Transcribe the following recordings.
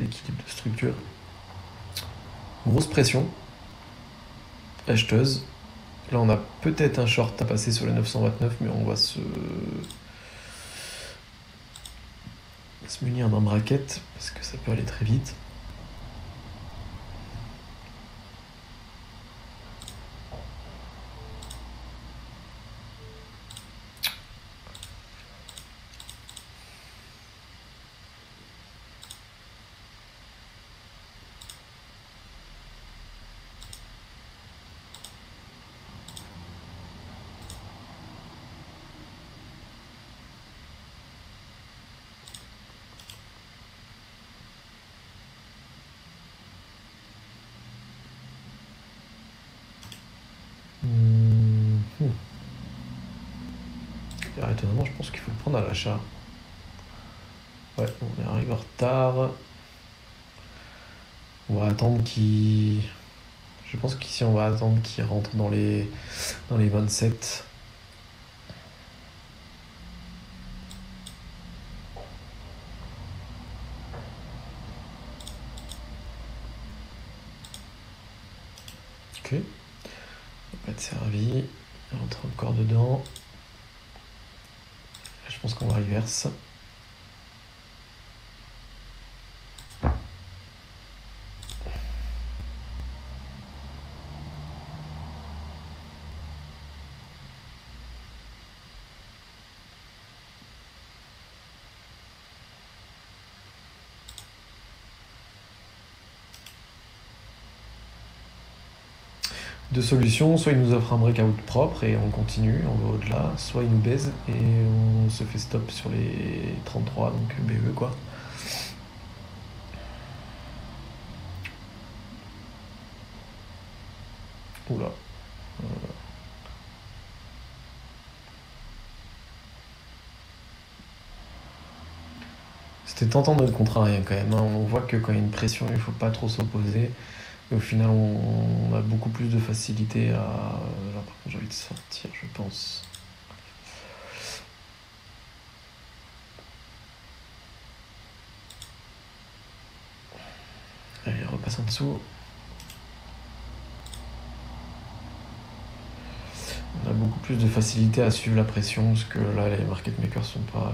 l'équilibre de structure. Grosse pression. Acheteuse. Là, on a peut-être un short à passer sur les 929, mais on va se munir d'un bracket parce que ça peut aller très vite. Étonnamment, je pense qu'il faut le prendre à l'achat. Ouais, on arrive en retard. On va attendre qu'il... Je pense qu'ici, on va attendre qu'il rentre dans les 27. Ok. Il va pas être servi. Il rentre encore dedans. Je pense qu'on va reverse. Deux solutions, soit il nous offre un breakout propre et on continue, on va au-delà, soit il nous baise et on se fait stop sur les 33, donc BE quoi. Oula. C'était tentant de le contrarier quand même, hein. On voit que quand il y a une pression, il ne faut pas trop s'opposer. Et au final, on a beaucoup plus de facilité à... Là, par contre, j'ai envie de sortir, je pense. Allez, on repasse en dessous. On a beaucoup plus de facilité à suivre la pression, parce que là, les market makers sont pas...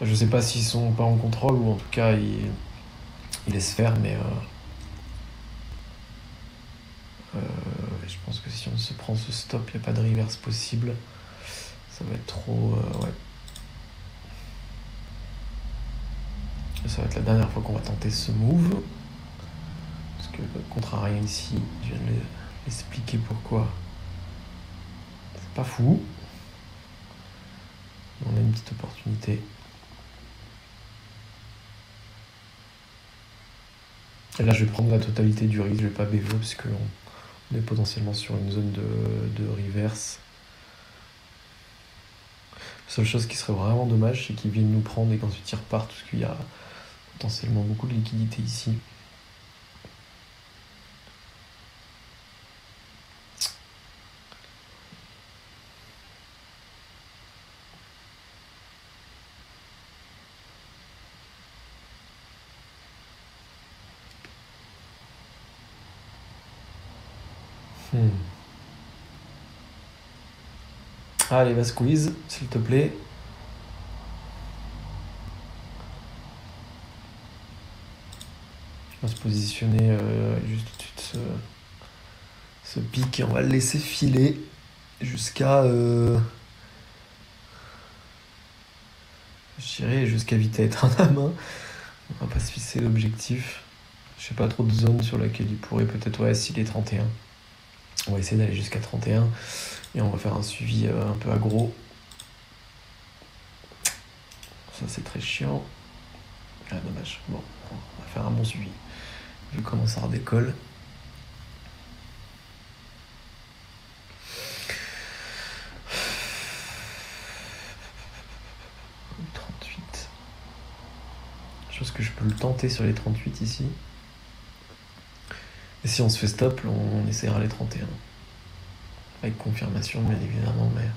Je sais pas s'ils sont pas en contrôle, ou en tout cas, ils laissent faire, mais... je pense que si on se prend ce stop, il n'y a pas de reverse possible. Ça va être trop... ouais. Ça va être la dernière fois qu'on va tenter ce move. Parce que contrarié ici, je viens de l'expliquer pourquoi. C'est pas fou. On a une petite opportunité. Et là, je vais prendre la totalité du risque. Je vais pas BV parce qu'on est potentiellement sur une zone de reverse. La seule chose qui serait vraiment dommage, c'est qu'ils viennent nous prendre et qu'ensuite ils repartent parce qu'il y a potentiellement beaucoup de liquidité ici. Allez, va squeeze, s'il te plaît. On va se positionner juste au-dessus de ce pic et on va le laisser filer jusqu'à... je dirais jusqu'à éviter d'être un à main. On va pas se fixer l'objectif. Je sais pas trop de zone sur laquelle il pourrait peut-être... Ouais, s'il est 31. On va essayer d'aller jusqu'à 31. Et on va faire un suivi un peu aggro. Ça, c'est très chiant. Ah, dommage. Bon, on va faire un bon suivi. Vu comment ça redécolle. Je pense que je peux le tenter sur les 38 ici. Et si on se fait stop, on essaiera les 31. Avec confirmation, bien évidemment, mais...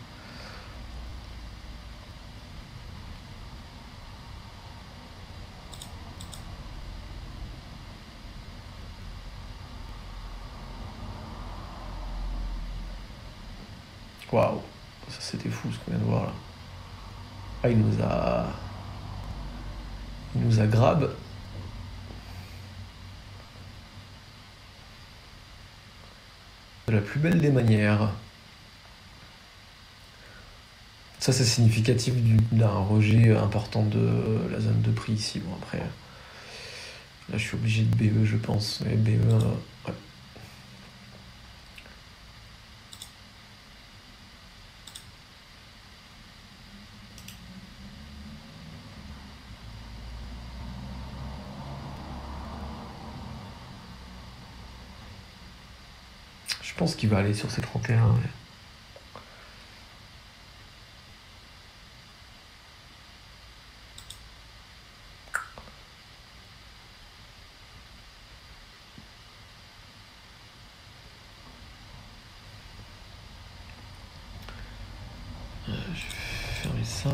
Waouh, ça c'était fou ce qu'on vient de voir là. Ah, il nous a grab. De la plus belle des manières. Ça, c'est significatif d'un rejet important de la zone de prix ici. Bon, après, là, je suis obligé de BE, je pense. Mais BE, ouais. Je pense qu'il va aller sur ces 31. Ouais. Je vais fermer ça.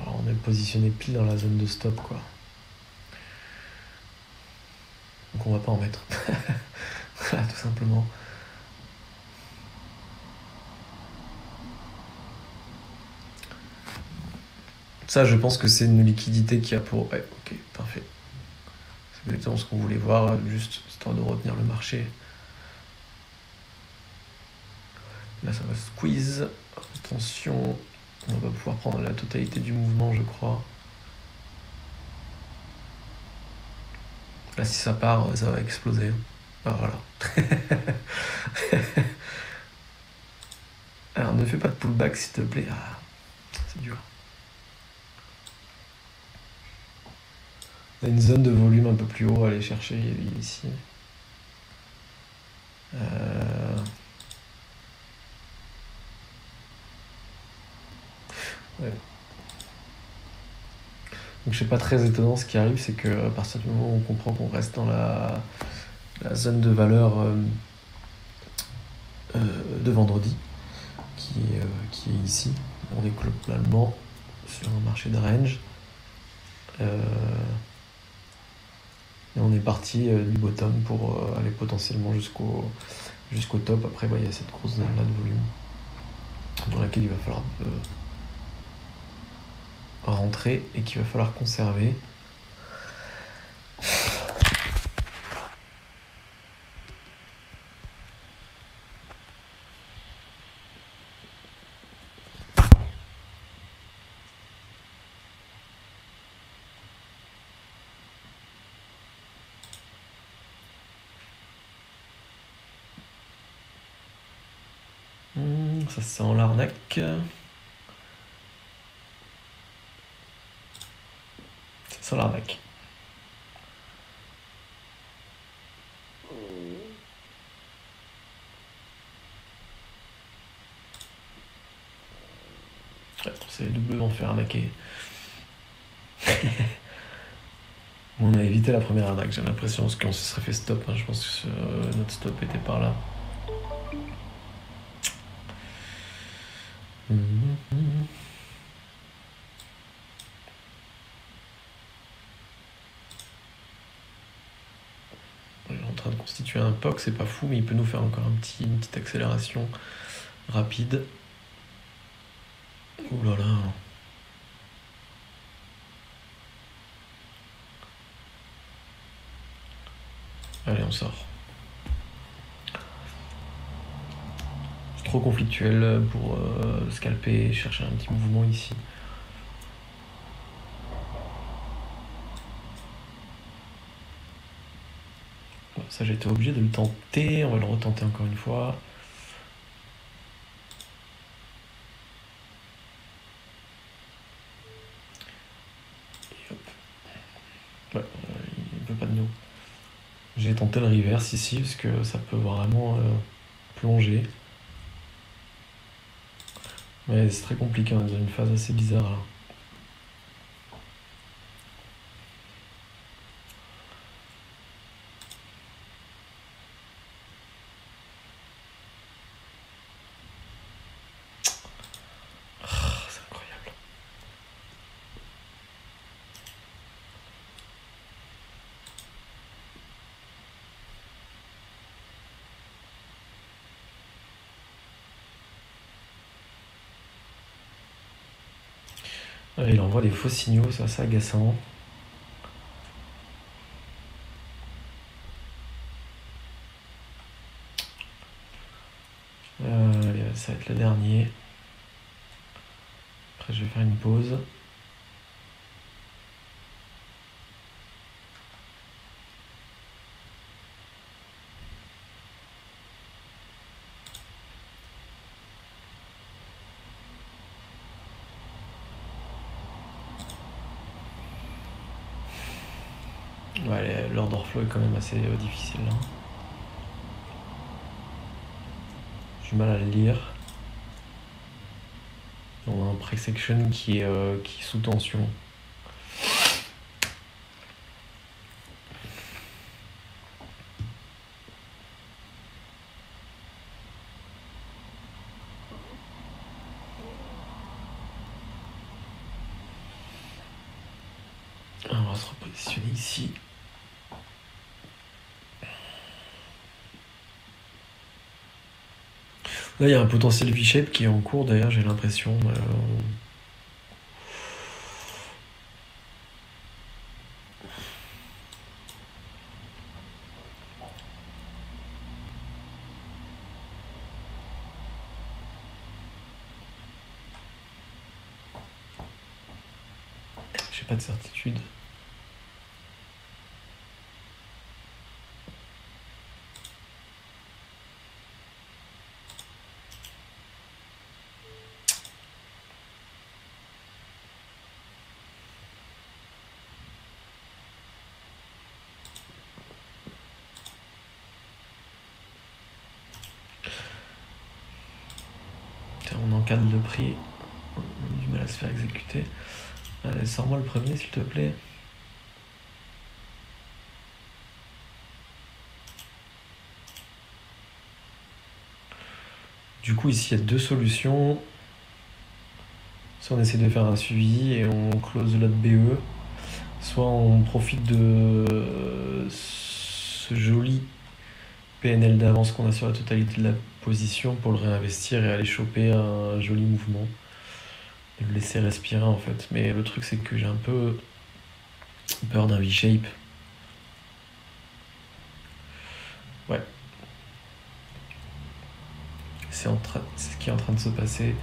Alors, on est positionné pile dans la zone de stop, quoi. Donc on va pas en mettre. Voilà, tout simplement. Ça, je pense que c'est une liquidité qui a pour... Ouais, ok, parfait. C'est exactement ce qu'on voulait voir, juste histoire de retenir le marché. Là, ça va squeeze. Attention, on va pouvoir prendre la totalité du mouvement, je crois. Là, si ça part, ça va exploser. Ah, voilà. Alors, ne fais pas de pullback, s'il te plaît. Ah, c'est dur. On a une zone de volume un peu plus haut à aller chercher ici. Ouais. Donc, je sais pas, très étonnant, ce qui arrive, c'est que à partir du moment où on comprend qu'on reste dans la zone de valeur de vendredi, qui est ici, on est globalement sur un marché de range. Et on est parti du bottom pour aller potentiellement jusqu'au top. Après, il y a cette grosse zone là de volume dans laquelle il va falloir rentrer et qu'il va falloir conserver. Ça sent l'arnaque. Ça sent l'arnaque. C'est doublement fait arnaquer. On a évité la première arnaque, j'ai l'impression, parce qu'on se serait fait stop. Je pense que notre stop était par là. On est en train de constituer un POC, c'est pas fou, mais il peut nous faire encore une petite accélération rapide. Ouh là là. Allez, on sort. C'est trop conflictuel pour scalper et chercher un petit mouvement ici. Bon, ça, j'ai été obligé de le tenter. On va le retenter encore une fois. Et hop. Ouais, J'ai tenté le reverse ici parce que ça peut vraiment plonger. Mais c'est très compliqué, on est dans une phase assez bizarre là. C'est incroyable. Il envoie des faux signaux, c'est assez agaçant. Allez, ça va être le dernier. Après, je vais faire une pause. Ouais, l'order flow est quand même assez difficile là. J'ai du mal à le lire. On a un pre-section qui est sous tension. On va se repositionner ici. Là, il y a un potentiel V-shape qui est en cours, d'ailleurs, j'ai l'impression. J'ai pas de certitude. On encadre le prix. On a du mal à se faire exécuter. Allez, sors-moi le premier, s'il te plaît. Du coup, ici, il y a deux solutions. Soit on essaie de faire un suivi et on close l'autre BE, soit on profite de ce joli PNL d'avance qu'on a sur la totalité de la position pour le réinvestir et aller choper un joli mouvement et le laisser respirer en fait. Mais le truc c'est que j'ai un peu peur d'un V-shape. Ouais. C'est ce qui est en train de se passer.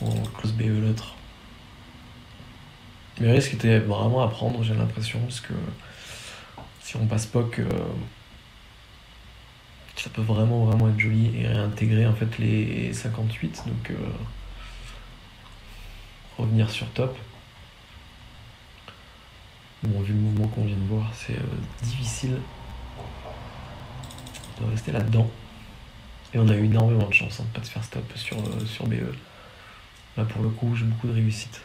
On close BE l'autre. Le risque était vraiment à prendre, j'ai l'impression, parce que si on passe POC, ça peut vraiment être joli et réintégrer en fait les 58, donc revenir sur top. Bon, vu le mouvement qu'on vient de voir, c'est difficile de rester là-dedans. Et on a eu énormément de chance de ne pas se faire stop sur BE. Là pour le coup, j'ai beaucoup de réussite.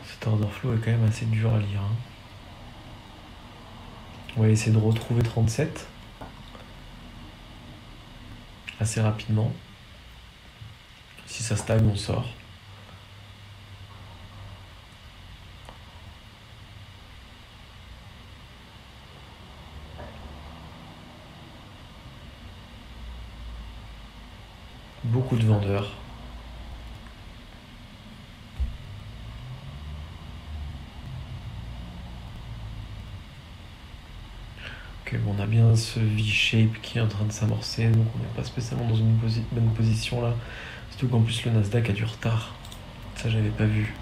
Cet order flow est quand même assez dur à lire. On va essayer de retrouver 37 assez rapidement. Si ça stagne, on sort. Beaucoup de vendeurs. Ok, bon, on a bien ce V-shape qui est en train de s'amorcer, donc on n'est pas spécialement dans une bonne position là. Surtout qu'en plus le Nasdaq a du retard. Ça, j'avais pas vu.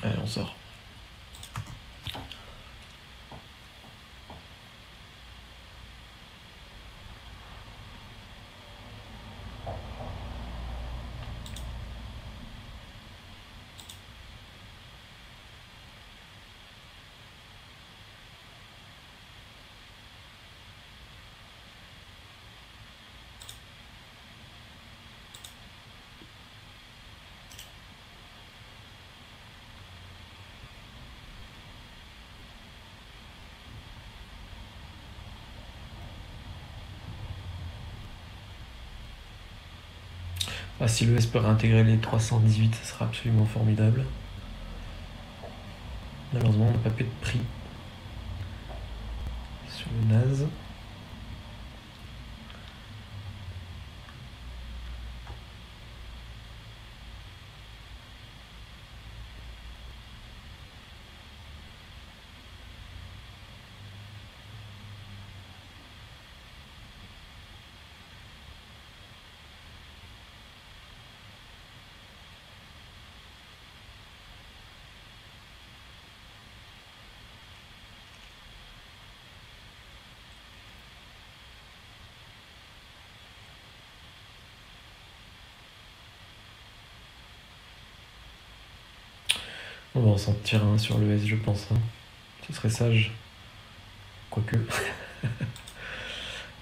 Allez, on sort. Ah, si le S peut réintégrer les 318, ça sera absolument formidable. Malheureusement, on n'a pas fait de prix sur le NAS. On va en sortir un sur le S, je pense. Hein. Ce serait sage. Quoique.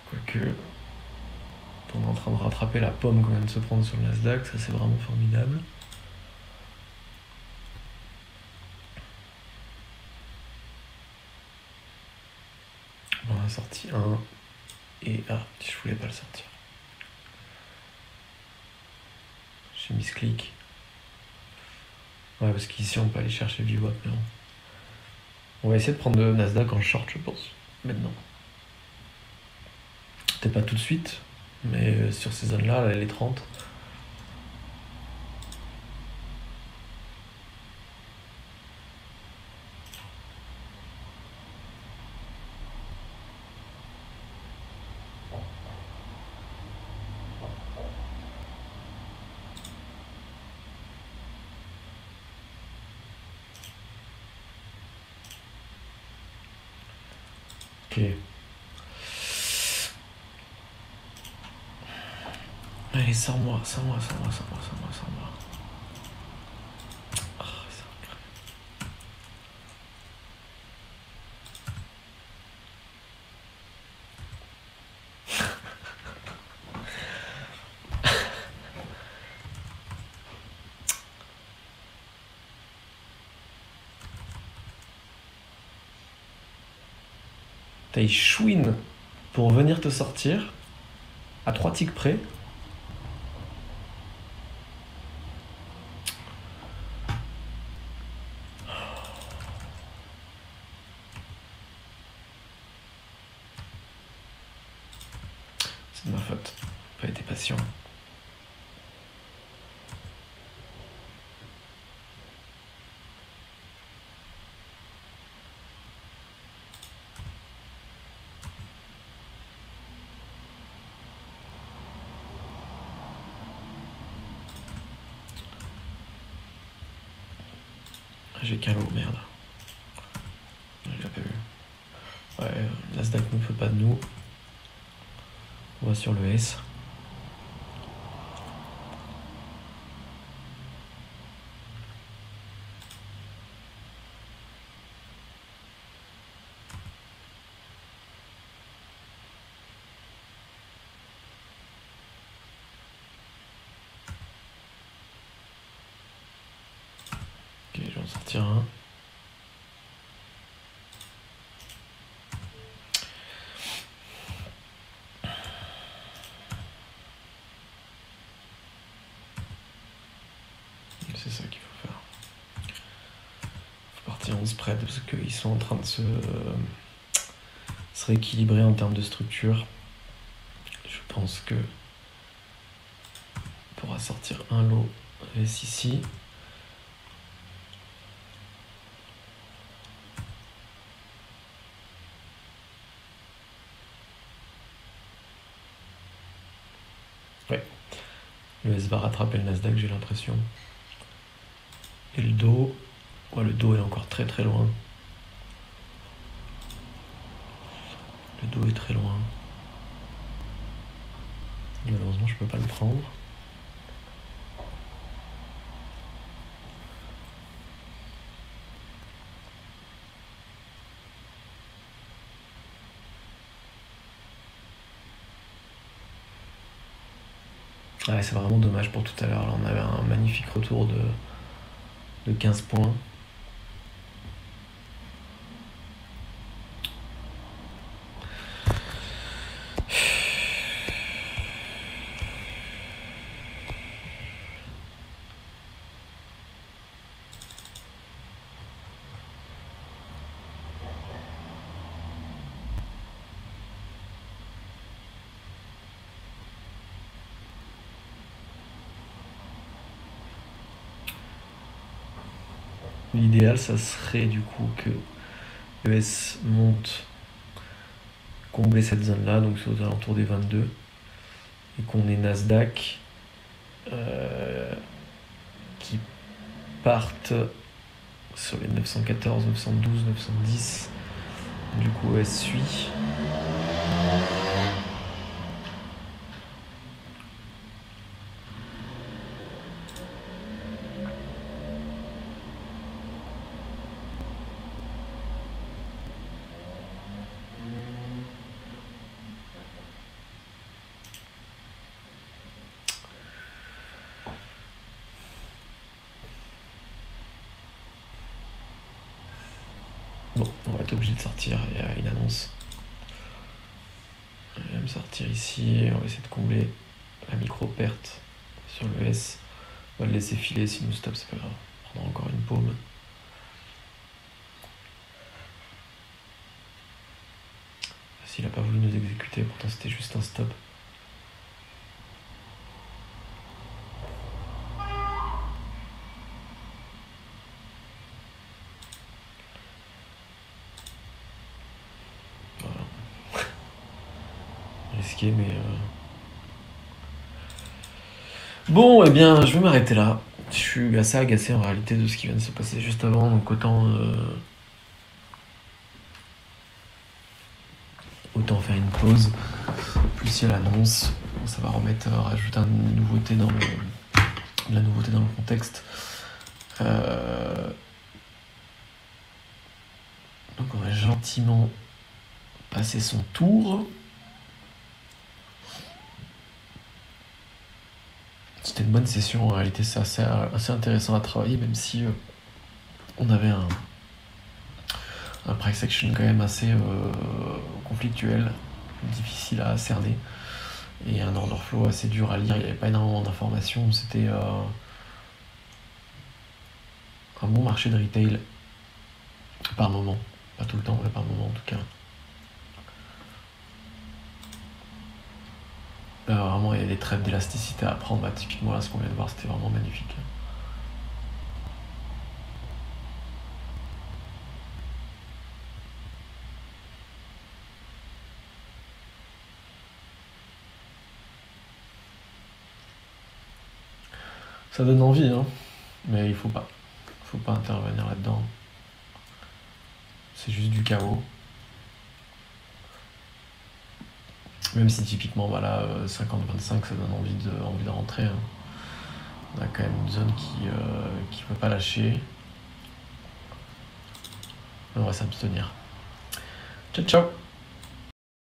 Quoique. On est en train de rattraper la pomme qu'on vient de se prendre sur le Nasdaq. Ça, c'est vraiment formidable. On a sorti un. Et ah, je voulais pas le sortir. J'ai mis ce clic. Ouais, parce qu'ici, on peut aller chercher VWAP, mais bon. On va essayer de prendre le Nasdaq en short, je pense. Maintenant. Peut-être pas tout de suite, mais sur ces zones-là, les 30. Ok. Allez, sors-moi. Ah, ça va. T'as chouine pour venir te sortir à 3 ticks près. C'est de ma faute. J'ai pas été patient. J'ai qu'un lot, merde. J'ai pas vu. Ouais, Nasdaq ne fait pas de nous. On va sur le S. Ok, je vais en sortir un. dans le spread parce qu'ils sont en train de se rééquilibrer en termes de structure. Je pense que on pourra sortir un lot S ici. Ouais, le S va rattraper le Nasdaq, j'ai l'impression. Et le dos, ouais, le dos est encore très très loin. Le dos est très loin. Malheureusement, je peux pas le prendre. Ouais, c'est vraiment dommage pour tout à l'heure. Là, on avait un magnifique retour de 15 points. L'idéal, ça serait du coup que ES monte, combler cette zone-là, donc c'est aux alentours des 22, et qu'on ait Nasdaq qui partent sur les 914, 912, 910. Du coup, ES suit. Bon, on va être obligé de sortir, il y a une annonce. On va me sortir ici, on va essayer de combler la micro-perte sur le S. On va le laisser filer, si nous stop, c'est pas grave. On prendra encore une paume. S'il a pas voulu nous exécuter, pourtant c'était juste un stop. Risqué, mais bon, eh bien, je vais m'arrêter là. Je suis assez agacé en réalité de ce qui vient de se passer juste avant, donc autant faire une pause. Plus il y a l'annonce, ça va rajouter une nouveauté de la nouveauté dans le contexte. Donc on va gentiment passer son tour. C'était une bonne session, en réalité c'est assez intéressant à travailler, même si on avait un price action quand même assez conflictuel, difficile à cerner, et un order flow assez dur à lire, il n'y avait pas énormément d'informations, c'était un bon marché de retail, par moment, pas tout le temps, mais par moment en tout cas. Vraiment, il y a des trades d'élasticité à prendre. Bah, typiquement, là, ce qu'on vient de voir, c'était vraiment magnifique. Ça donne envie, hein, mais il faut pas intervenir là-dedans. C'est juste du chaos. Même si typiquement, voilà, 50-25, ça donne envie de rentrer. Hein. On a quand même une zone qui ne peut pas lâcher. On va s'abstenir. Ciao, ciao!